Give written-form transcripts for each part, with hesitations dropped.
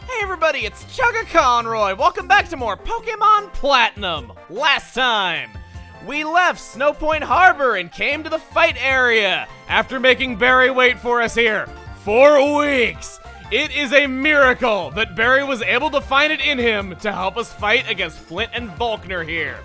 Hey everybody, it's Chugga Conroy. Welcome back to more Pokemon Platinum. Last time, we left Snow Point Harbor and came to the fight area after making Barry wait for us here 4 weeks. It is a miracle that Barry was able to find it in him to help us fight against Flint and Volkner here.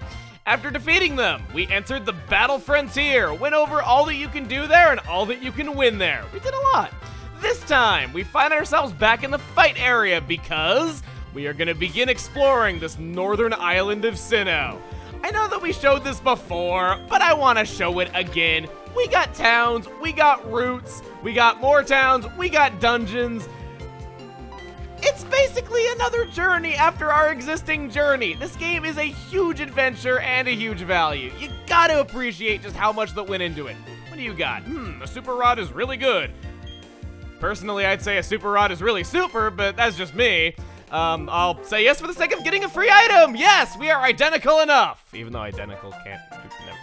After defeating them, we entered the Battle Frontier, went over all that you can do there and all that you can win there. We did a lot. This time, we find ourselves back in the fight area because we are going to begin exploring this northern island of Sinnoh. I know that we showed this before, but I want to show it again. We got towns, we got routes, we got more towns, we got dungeons. It's basically another journey after our existing journey. This game is a huge adventure and a huge value. You gotta appreciate just how much that went into it. What do you got? A super rod is really good. Personally, I'd say a super rod is really super, but that's just me. I'll say yes for the sake of getting a free item. Yes, we are identical enough. Even though identical can't,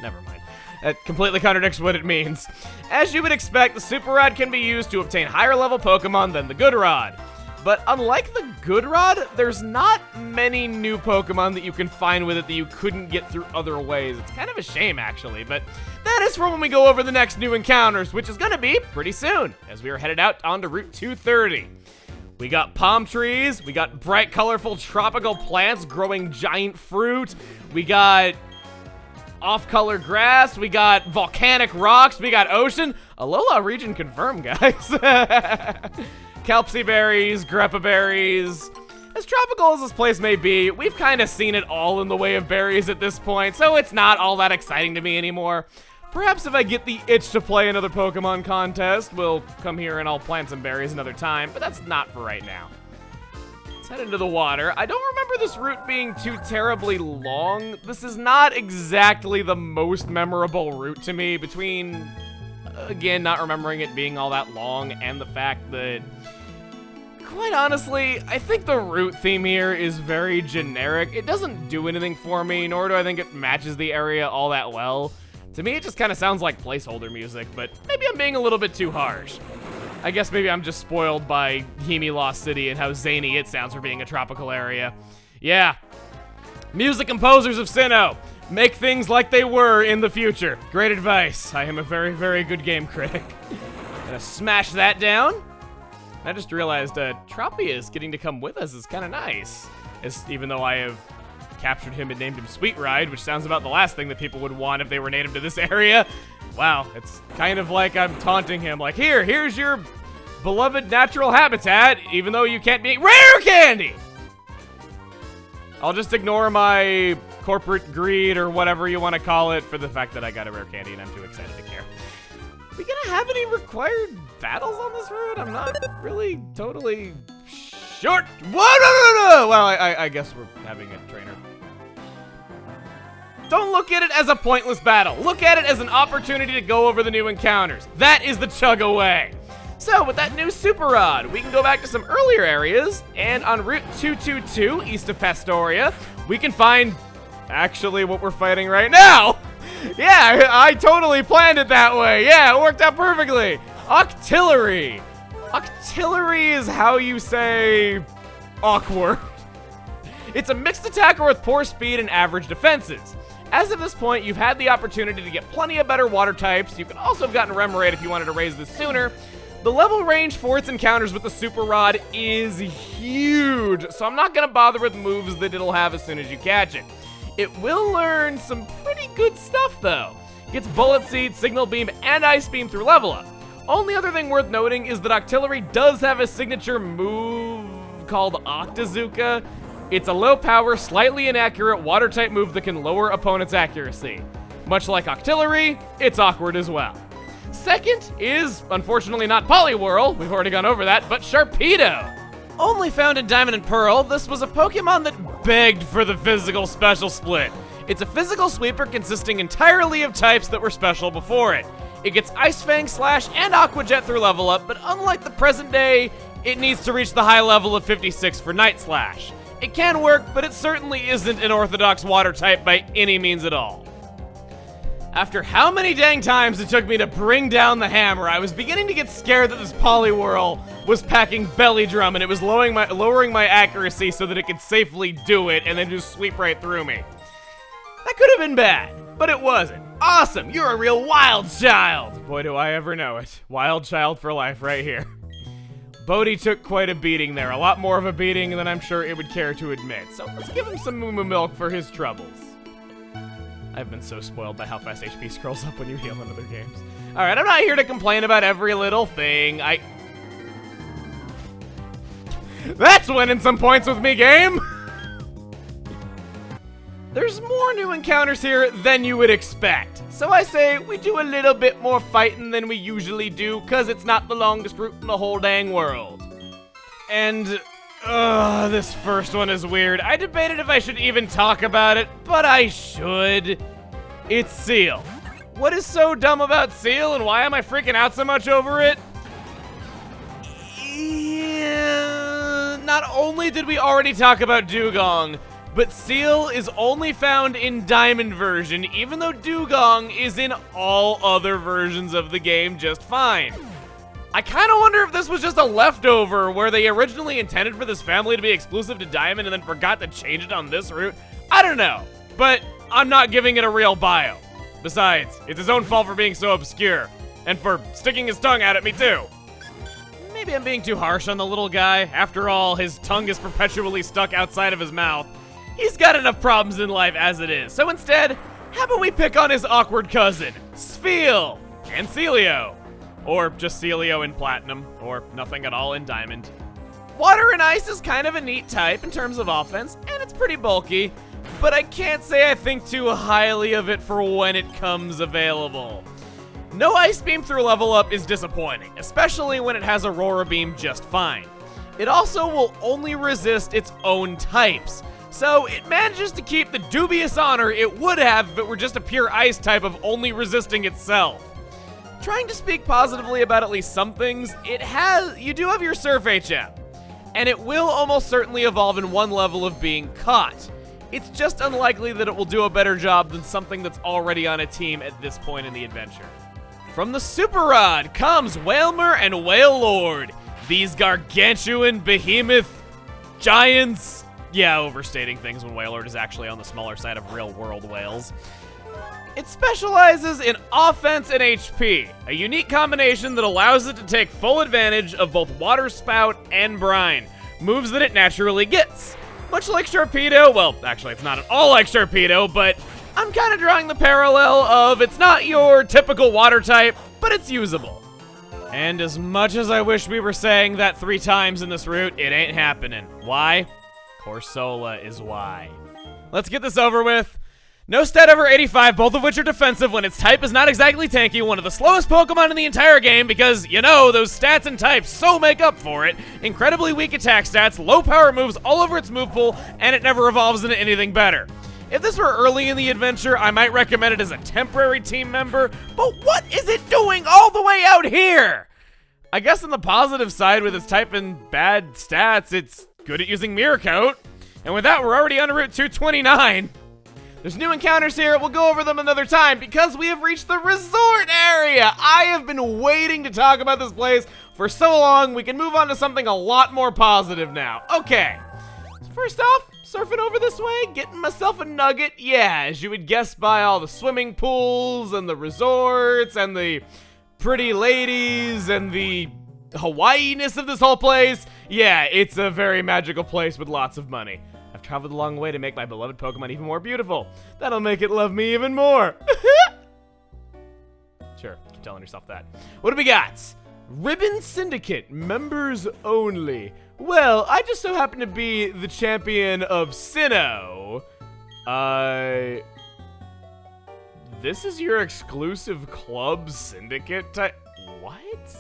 never mind. That completely contradicts what it means. As you would expect, the super rod can be used to obtain higher level Pokemon than the good rod. But unlike the good rod, there's not many new Pokemon that you can find with it that you couldn't get through other ways. It's kind of a shame, actually, but that is for when we go over the next new encounters, which is gonna be pretty soon, as we are headed out onto Route 230. We got palm trees, we got bright, colorful tropical plants growing giant fruit, we got off-color grass, we got volcanic rocks, we got ocean. Alola region confirmed, guys. Kelpsie berries, Greppa berries. As tropical as this place may be, we've kind of seen it all in the way of berries at this point, so it's not all that exciting to me anymore. Perhaps if I get the itch to play another Pokemon contest, we'll come here and I'll plant some berries another time, but that's not for right now. Let's head into the water. I don't remember this route being too terribly long. This is not exactly the most memorable route to me, between, again, not remembering it being all that long and the fact that, quite honestly, I think the route theme here is very generic. It doesn't do anything for me, nor do I think it matches the area all that well. To me, it just kind of sounds like placeholder music, but maybe I'm being a little bit too harsh. I guess maybe I'm just spoiled by Hemi Lost City and how zany it sounds for being a tropical area. Yeah. Music composers of Sinnoh, make things like they were in the future. Great advice. I am a very, very good game critic. Gonna smash that down. I just realized Tropius getting to come with us is kind of nice. Even though I have captured him and named him Sweet Ride, which sounds about the last thing that people would want if they were native to this area. Wow, it's kind of like I'm taunting him, like, here's your beloved natural habitat, even though you can't be rare candy! I'll just ignore my corporate greed or whatever you want to call it for the fact that I got a rare candy and I'm too excited to care. Are we gonna have any required battles on this route? I'm not really totally sure. Whoa, no. Well, I guess we're having a trainer. Don't look at it as a pointless battle. Look at it as an opportunity to go over the new encounters. That is the Chugga way. So with that new Super Rod, we can go back to some earlier areas, and on Route 222, east of Pastoria, we can find actually what we're fighting right now. Yeah, I totally planned it that way. Yeah, it worked out perfectly. Octillery. Octillery is how you say awkward. It's a mixed attacker with poor speed and average defenses. As of this point, you've had the opportunity to get plenty of better water types. You could also have gotten Remoraid if you wanted to raise this sooner. The level range for its encounters with the Super Rod is huge, so I'm not going to bother with moves that it'll have as soon as you catch it. It will learn some pretty good stuff, though. It gets Bullet Seed, Signal Beam, and Ice Beam through level up. Only other thing worth noting is that Octillery does have a signature move called Octazooka. It's a low-power, slightly inaccurate water-type move that can lower opponents' accuracy. Much like Octillery, it's awkward as well. Second is, unfortunately not Poliwhirl, we've already gone over that, but Sharpedo. Only found in Diamond and Pearl, this was a Pokemon that begged for the physical special split. It's a physical sweeper consisting entirely of types that were special before it. It gets Ice Fang, Slash, and Aqua Jet through level up, but unlike the present day, it needs to reach the high level of 56 for Night Slash. It can work, but it certainly isn't an orthodox water type by any means at all. After how many dang times it took me to bring down the hammer, I was beginning to get scared that this Poliwhirl was packing belly drum and it was lowering my accuracy so that it could safely do it and then just sweep right through me. That could have been bad, but it wasn't. Awesome, you're a real wild child. Boy, do I ever know it. Wild child for life right here. Bodhi took quite a beating there, a lot more of a beating than I'm sure it would care to admit. So let's give him some Moo Moo Milk for his troubles. I've been so spoiled by how fast HP scrolls up when you heal in other games. Alright, I'm not here to complain about every little thing. That's winning some points with me, game! There's more new encounters here than you would expect. So I say we do a little bit more fighting than we usually do, cause it's not the longest route in the whole dang world. And this first one is weird. I debated if I should even talk about it, but I should. It's Seal. What is so dumb about Seal, and why am I freaking out so much over it? Yeah, not only did we already talk about Dugong, but Seal is only found in Diamond version, even though Dugong is in all other versions of the game just fine. I kind of wonder if this was just a leftover where they originally intended for this family to be exclusive to Diamond and then forgot to change it on this route. I don't know, but I'm not giving it a real bio. Besides, it's his own fault for being so obscure, and for sticking his tongue out at me too. Maybe I'm being too harsh on the little guy. After all, his tongue is perpetually stuck outside of his mouth. He's got enough problems in life as it is. So instead, how about we pick on his awkward cousin, Spheel, and Celio. Or just Celio in Platinum, or nothing at all in Diamond. Water and Ice is kind of a neat type in terms of offense, and it's pretty bulky, but I can't say I think too highly of it for when it comes available. No Ice Beam through level up is disappointing, especially when it has Aurora Beam just fine. It also will only resist its own types, so it manages to keep the dubious honor it would have if it were just a pure Ice type of only resisting itself. Trying to speak positively about at least some things, you do have your Surf HM, and it will almost certainly evolve in one level of being caught. It's just unlikely that it will do a better job than something that's already on a team at this point in the adventure. From the Super Rod comes Whalmer and Whalelord, these gargantuan behemoth giants. Yeah, overstating things when Whalelord is actually on the smaller side of real-world whales. It specializes in offense and HP, a unique combination that allows it to take full advantage of both Water Spout and Brine, moves that it naturally gets. Much like Sharpedo, well, actually it's not at all like Sharpedo, but I'm kind of drawing the parallel of it's not your typical water type, but it's usable. And as much as I wish we were saying that 3 times in this route, it ain't happening. Why? Corsola is why. Let's get this over with. No stat over 85, both of which are defensive when its type is not exactly tanky, one of the slowest Pokemon in the entire game because, you know, those stats and types so make up for it. Incredibly weak attack stats, low power moves all over its move pool, and it never evolves into anything better. If this were early in the adventure, I might recommend it as a temporary team member, but what is it doing all the way out here? I guess on the positive side, with its type and bad stats, it's good at using Mirror Coat, and with that, we're already on Route 229. There's new encounters here. We'll go over them another time because we have reached the resort area. I have been waiting to talk about this place for so long. We can move on to something a lot more positive now. Okay. So first off, surfing over this way, getting myself a nugget. Yeah, as you would guess by all the swimming pools and the resorts and the pretty ladies and the Hawaii-ness of this whole place. Yeah, it's a very magical place with lots of money. I've traveled a long way to make my beloved Pokemon even more beautiful. That'll make it love me even more. Sure, keep telling yourself that. What do we got? Ribbon Syndicate, members only. Well, I just so happen to be the champion of Sinnoh. This is your exclusive club syndicate type? What?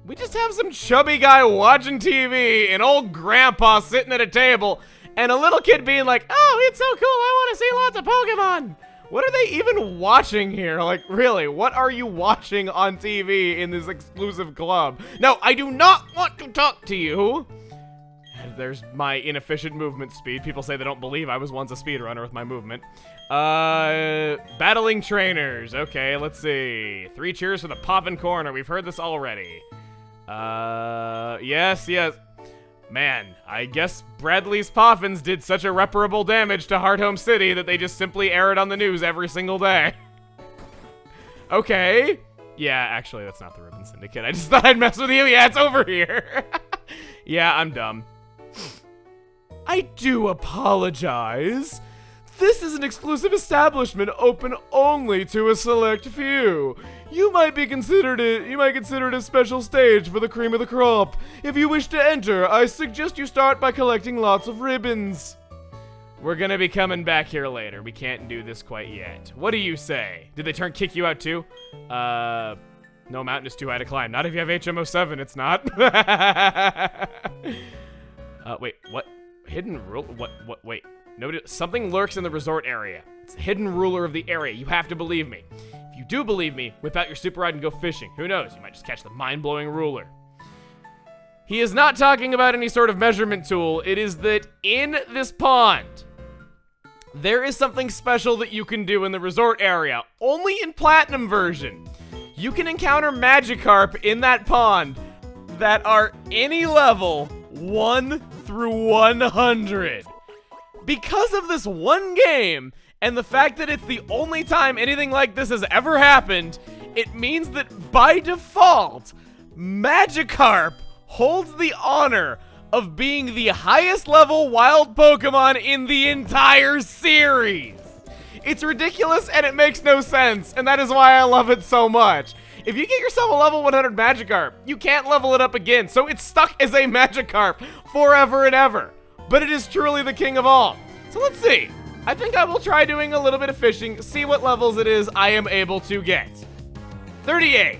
We just have some chubby guy watching TV, an old grandpa sitting at a table, and a little kid being like, oh, it's so cool, I want to see lots of Pokemon. What are they even watching here? Like, really, what are you watching on TV in this exclusive club? No, I do not want to talk to you. There's my inefficient movement speed. People say they don't believe I was once a speedrunner with my movement. Battling trainers. Okay, let's see. 3 cheers for the Poppin' Corner. We've heard this already. Yes. Man, I guess Bradley's Poffins did such irreparable damage to Heart Home City that they just simply air it on the news every single day. Okay. Yeah, actually, that's not the Ribbon Syndicate. I just thought I'd mess with you. Yeah, it's over here. Yeah, I'm dumb. I do apologize. This is an exclusive establishment open only to a select few. You might consider it a special stage for the cream of the crop. If you wish to enter, I suggest you start by collecting lots of ribbons. We're gonna be coming back here later. We can't do this quite yet. What do you say? Did they kick you out too? No, mountain is too high to climb. Not if you have HMO7, it's not. Wait, what? Hidden rule? What, wait. No, something lurks in the resort area. It's the hidden ruler of the area. You have to believe me. If you do believe me, whip out your super ride and go fishing. Who knows? You might just catch the mind-blowing ruler. He is not talking about any sort of measurement tool. It is that in this pond, there is something special that you can do in the resort area. Only in Platinum version. You can encounter Magikarp in that pond that are any level 1 through 100. Because of this one game, and the fact that it's the only time anything like this has ever happened, it means that by default, Magikarp holds the honor of being the highest level wild Pokemon in the entire series. It's ridiculous and it makes no sense, and that is why I love it so much. If you get yourself a level 100 Magikarp, you can't level it up again, so it's stuck as a Magikarp forever and ever. But it is truly the king of all. So let's see. I think I will try doing a little bit of fishing, see what levels it is I am able to get. 38.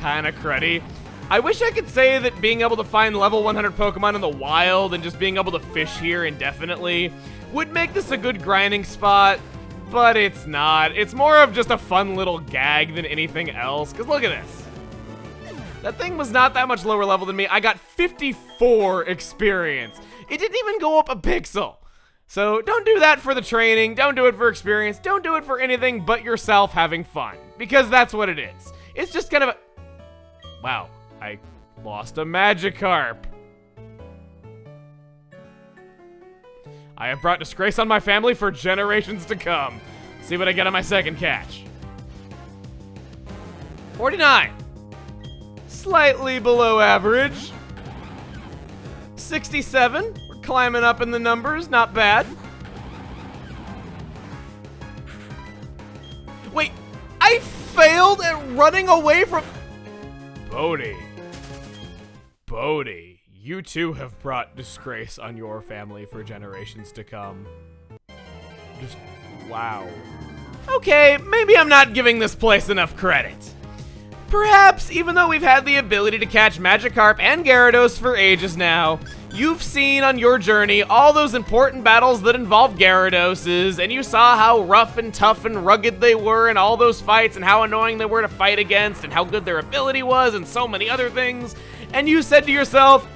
Kinda cruddy. I wish I could say that being able to find level 100 Pokemon in the wild and just being able to fish here indefinitely would make this a good grinding spot, but it's not. It's more of just a fun little gag than anything else, because look at this. That thing was not that much lower level than me. I got 54 experience. It didn't even go up a pixel. So don't do that for the training, don't do it for experience, don't do it for anything but yourself having fun, because that's what it is. It's just kind of a... Wow, I lost a Magikarp. I have brought disgrace on my family for generations to come. Let's see what I get on my second catch. 49. Slightly below average. 67. We're climbing up in the numbers. Not bad. Wait, I failed at running away from... Bodhi, you too have brought disgrace on your family for generations to come. Just, wow. Okay, maybe I'm not giving this place enough credit. Perhaps, even though we've had the ability to catch Magikarp and Gyarados for ages now, you've seen on your journey all those important battles that involve Gyaradoses, and you saw how rough and tough and rugged they were in all those fights, and how annoying they were to fight against, and how good their ability was, and so many other things, and you said to yourself,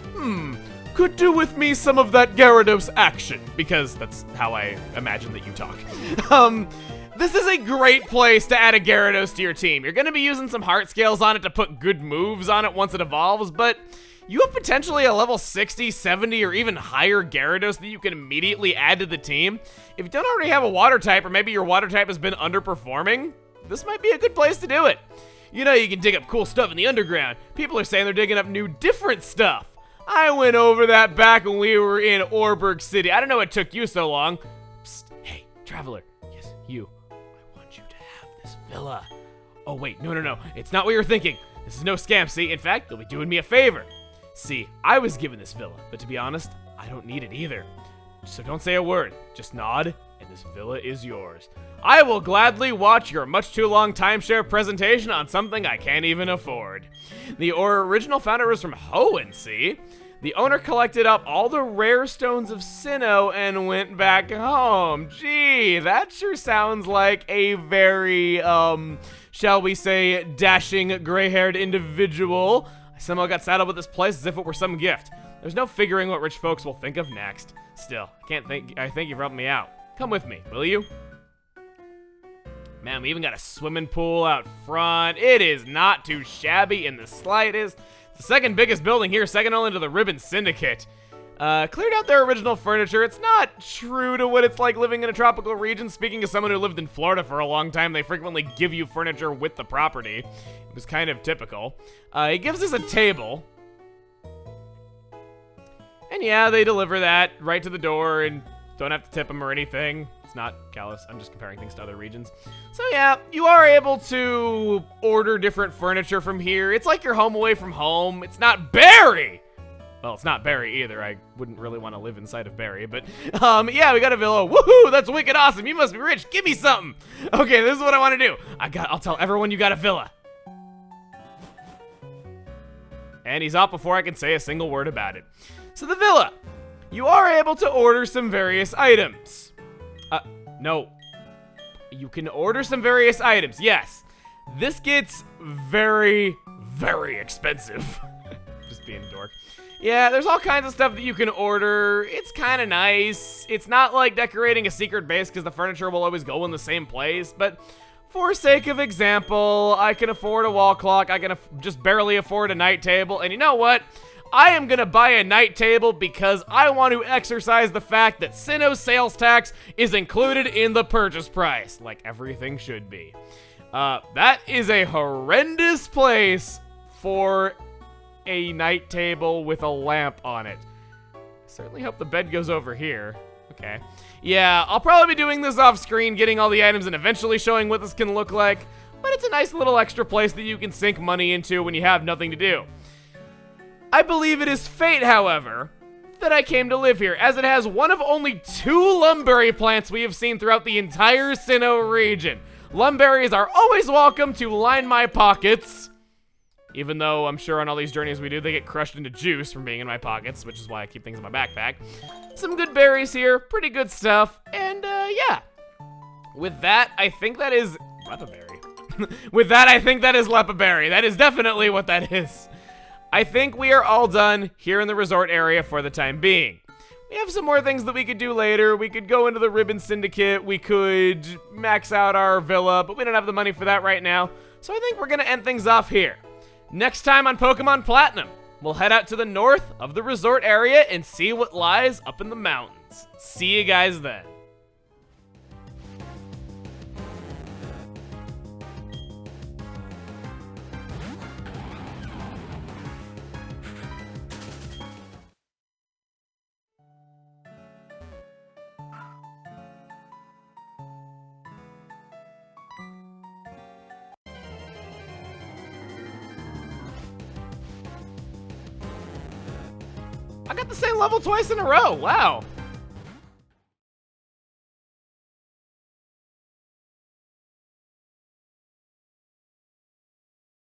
could do with me some of that Gyarados action, because that's how I imagine that you talk. This is a great place to add a Gyarados to your team. You're gonna be using some heart scales on it to put good moves on it once it evolves, but you have potentially a level 60, 70, or even higher Gyarados that you can immediately add to the team. If you don't already have a water type, or maybe your water type has been underperforming, this might be a good place to do it. You know, you can dig up cool stuff in the underground. People are saying they're digging up new, different stuff. I went over that back when we were in Orberg City. I don't know it took you so long. Psst, hey, traveler. Yes, you. I want you to have this villa. Oh, wait, no. It's not what you're thinking. This is no scam, see? In fact, you'll be doing me a favor. See, I was given this villa, but to be honest, I don't need it either. So don't say a word. Just nod, and this villa is yours. I will gladly watch your much too long timeshare presentation on something I can't even afford. The original founder was from Hoenn, see? The owner collected up all the rare stones of Sinnoh and went back home. Gee, that sure sounds like a very, shall we say, dashing, gray-haired individual. I somehow got saddled with this place as if it were some gift. There's no figuring what rich folks will think of next. Still, I thank you for helping me out. Come with me, will you? Man, we even got a swimming pool out front. It is not too shabby in the slightest. It's the second biggest building here, second only to the Ribbon Syndicate. Cleared out their original furniture. It's not true to what it's like living in a tropical region. Speaking as someone who lived in Florida for a long time, they frequently give you furniture with the property. It was kind of typical. He gives us a table. And yeah, they deliver that right to the door and don't have to tip them or anything. It's not callous. I'm just comparing things to other regions. So yeah, you are able to order different furniture from here. It's like your home away from home. It's not Barry! Well, it's not Barry either. I wouldn't really want to live inside of Barry, but yeah, we got a villa. Woohoo! That's wicked awesome. You must be rich. Give me something. Okay, this is what I want to do. I'll tell everyone you got a villa. And he's off before I can say a single word about it. So the villa. You are able to order some various items. No. You can order some various items, yes. This gets very, very expensive. Just being a dork. Yeah, there's all kinds of stuff that you can order. It's kind of nice. It's not like decorating a secret base because the furniture will always go in the same place, but for sake of example, I can afford a wall clock, I can just barely afford a night table, and you know what? I am gonna buy a night table because I want to exercise the fact that Sinnoh sales tax is included in the purchase price, like everything should be. That is a horrendous place for a night table with a lamp on it. Certainly hope the bed goes over here. Okay. Yeah, I'll probably be doing this off screen, getting all the items and eventually showing what this can look like, but it's a nice little extra place that you can sink money into when you have nothing to do. I believe it is fate, however, that I came to live here, as it has one of only 2 lumberry plants we have seen throughout the entire Sinnoh region. Lumberries are always welcome to line my pockets, even though I'm sure on all these journeys we do, they get crushed into juice from being in my pockets, which is why I keep things in my backpack. Some good berries here, pretty good stuff, and yeah. With that, I think that is Lepaberry. With that, I think that is Lepaberry. That is definitely what that is. I think we are all done here in the resort area for the time being. We have some more things that we could do later. We could go into the Ribbon Syndicate. We could max out our villa, but we don't have the money for that right now. So I think we're going to end things off here. Next time on Pokemon Platinum, we'll head out to the north of the resort area and see what lies up in the mountains. See you guys then. I got the same level twice in a row. Wow.